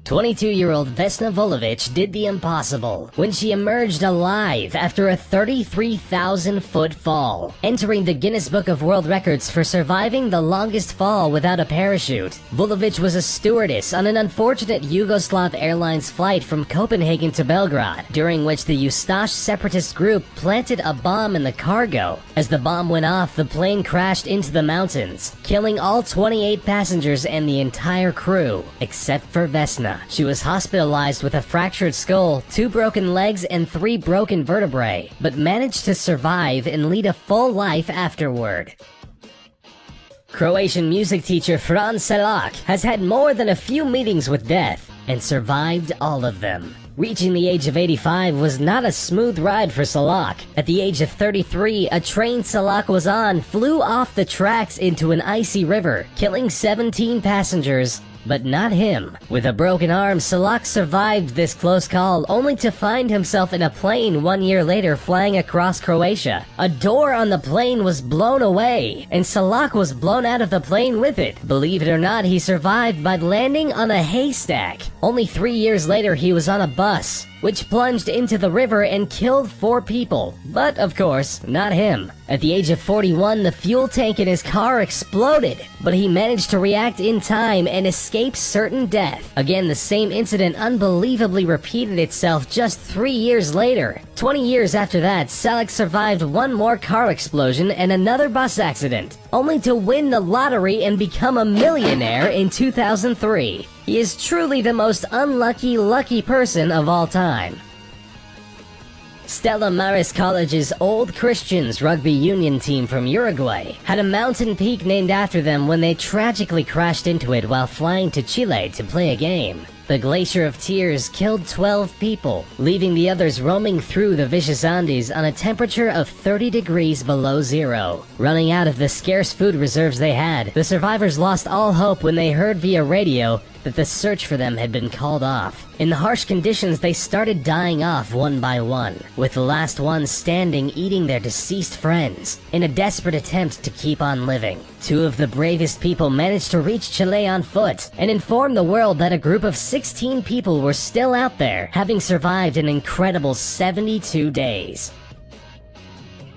22-year-old Vesna Vulovic did the impossible when she emerged alive after a 33,000-foot fall, entering the Guinness Book of World Records for surviving the longest fall without a parachute. Vulovic was a stewardess on an unfortunate Yugoslav Airlines flight from Copenhagen to Belgrade, during which the Ustash separatist group planted a bomb in the cargo. As the bomb went off, the plane crashed into the mountains, killing all 28 passengers and the entire crew, except for Vesna. She was hospitalized with a fractured skull, 2 broken legs, and 3 broken vertebrae, but managed to survive and lead a full life afterward. Croatian music teacher Fran Selak has had more than a few meetings with death, and survived all of them. Reaching the age of 85 was not a smooth ride for Selak. At the age of 33, a train Selak was on flew off the tracks into an icy river, killing 17 passengers, but not him. With a broken arm, Selak survived this close call, only to find himself in a plane 1 year later flying across Croatia. A door on the plane was blown away, and Selak was blown out of the plane with it. Believe it or not, he survived by landing on a haystack. Only 3 years later, he was on a bus, which plunged into the river and killed 4 people. But, of course, not him. At the age of 41, the fuel tank in his car exploded, but he managed to react in time and escape certain death. Again, the same incident unbelievably repeated itself just 3 years later. 20 years after that, Selak survived 1 more car explosion and another bus accident, only to win the lottery and become a millionaire in 2003. He is truly the most unlucky, lucky person of all time. Stella Maris College's Old Christians rugby union team from Uruguay had a mountain peak named after them when they tragically crashed into it while flying to Chile to play a game. The Glacier of Tears killed 12 people, leaving the others roaming through the vicious Andes on a temperature of 30 degrees below zero. Running out of the scarce food reserves they had, the survivors lost all hope when they heard via radio that the search for them had been called off. In the harsh conditions, they started dying off one by one, with the last ones standing eating their deceased friends, in a desperate attempt to keep on living. 2 of the bravest people managed to reach Chile on foot, and inform the world that a group of 16 people were still out there, having survived an incredible 72 days.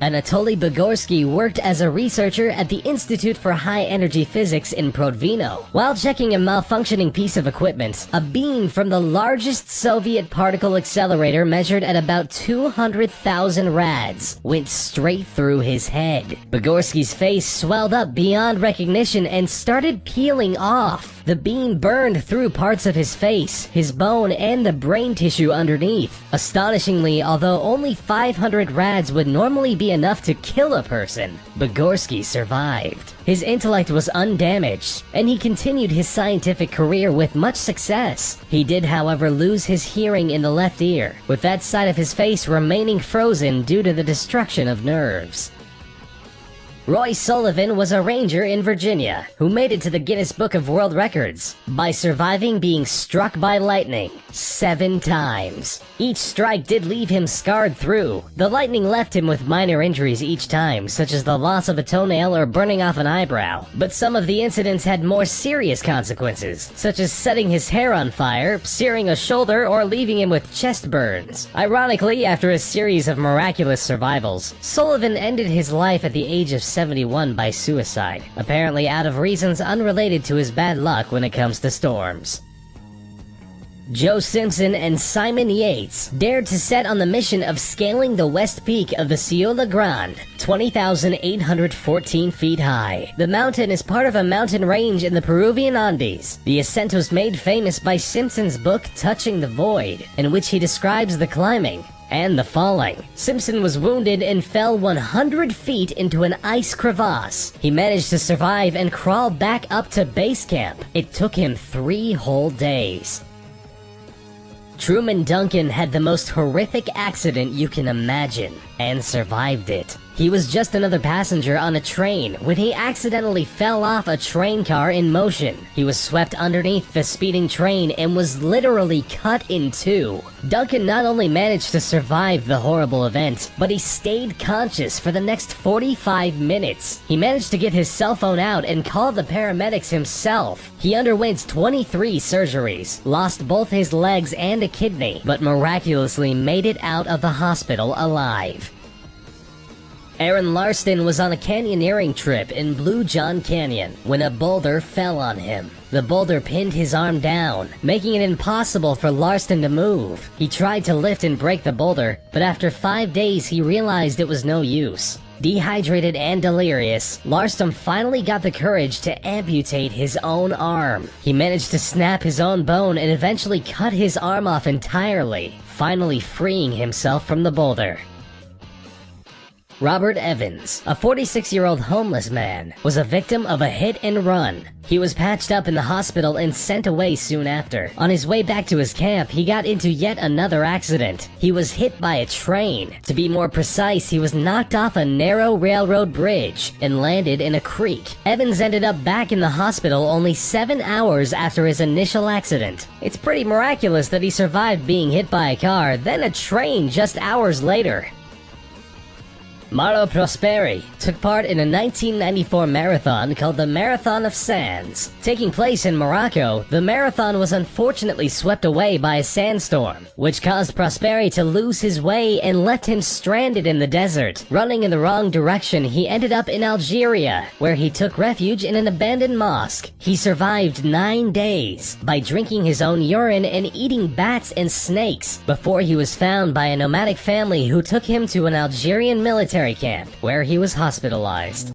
Anatoly Bugorsky worked as a researcher at the Institute for High Energy Physics in Prodvino. While checking a malfunctioning piece of equipment, a beam from the largest Soviet particle accelerator measured at about 200,000 rads went straight through his head. Bugorsky's face swelled up beyond recognition and started peeling off. The beam burned through parts of his face, his bone, and the brain tissue underneath. Astonishingly, although only 500 rads would normally be enough to kill a person, Bugorsky survived. His intellect was undamaged, and he continued his scientific career with much success. He did, however, lose his hearing in the left ear, with that side of his face remaining frozen due to the destruction of nerves. Roy Sullivan was a ranger in Virginia who made it to the Guinness Book of World Records by surviving being struck by lightning 7 times. Each strike did leave him scarred through. The lightning left him with minor injuries each time, such as the loss of a toenail or burning off an eyebrow. But some of the incidents had more serious consequences, such as setting his hair on fire, searing a shoulder, or leaving him with chest burns. Ironically, after a series of miraculous survivals, Sullivan ended his life at the age of 71 by suicide, apparently out of reasons unrelated to his bad luck when it comes to storms. Joe Simpson and Simon Yates dared to set on the mission of scaling the west peak of the Ciudad Grande, 20,814 feet high. The mountain is part of a mountain range in the Peruvian Andes. The ascent was made famous by Simpson's book Touching the Void, in which he describes the climbing and the falling. Simpson was wounded and fell 100 feet into an ice crevasse. He managed to survive and crawl back up to base camp. It took him 3 whole days. Truman Duncan had the most horrific accident you can imagine, and survived it. He was just another passenger on a train when he accidentally fell off a train car in motion. He was swept underneath the speeding train and was literally cut in two. Duncan not only managed to survive the horrible event, but he stayed conscious for the next 45 minutes. He managed to get his cell phone out and call the paramedics himself. He underwent 23 surgeries, lost both his legs and a kidney, but miraculously made it out of the hospital alive. Aaron Larston was on a canyoneering trip in Blue John Canyon when a boulder fell on him. The boulder pinned his arm down, making it impossible for Larston to move. He tried to lift and break the boulder, but after 5 days he realized it was no use. Dehydrated and delirious, Larston finally got the courage to amputate his own arm. He managed to snap his own bone and eventually cut his arm off entirely, finally freeing himself from the boulder. Robert Evans, a 46-year-old homeless man, was a victim of a hit and run. He was patched up in the hospital and sent away soon after. On his way back to his camp, he got into yet another accident. He was hit by a train. To be more precise, he was knocked off a narrow railroad bridge and landed in a creek. Evans ended up back in the hospital only 7 hours after his initial accident. It's pretty miraculous that he survived being hit by a car, then a train just hours later. Mauro Prosperi took part in a 1994 marathon called the Marathon of Sands. Taking place in Morocco, the marathon was unfortunately swept away by a sandstorm, which caused Prosperi to lose his way and left him stranded in the desert. Running in the wrong direction, he ended up in Algeria, where he took refuge in an abandoned mosque. He survived 9 days by drinking his own urine and eating bats and snakes before he was found by a nomadic family who took him to an Algerian military camp, where he was hospitalized.